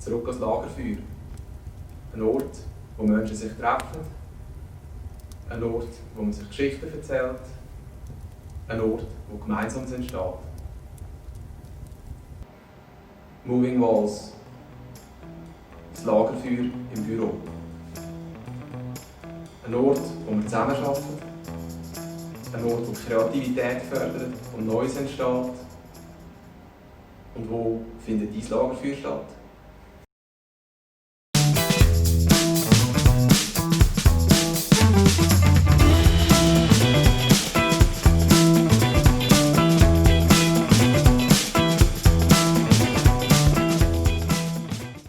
Zurück ans Lagerfeuer. Ein Ort, wo Menschen sich treffen. Ein Ort, wo man sich Geschichten erzählt. Ein Ort, wo gemeinsam entsteht. Moving Walls. Das Lagerfeuer im Büro. Ein Ort, wo wir zusammenarbeiten. Ein Ort, der Kreativität fördert und Neues entsteht. Und wo findet dein Lagerfeuer statt?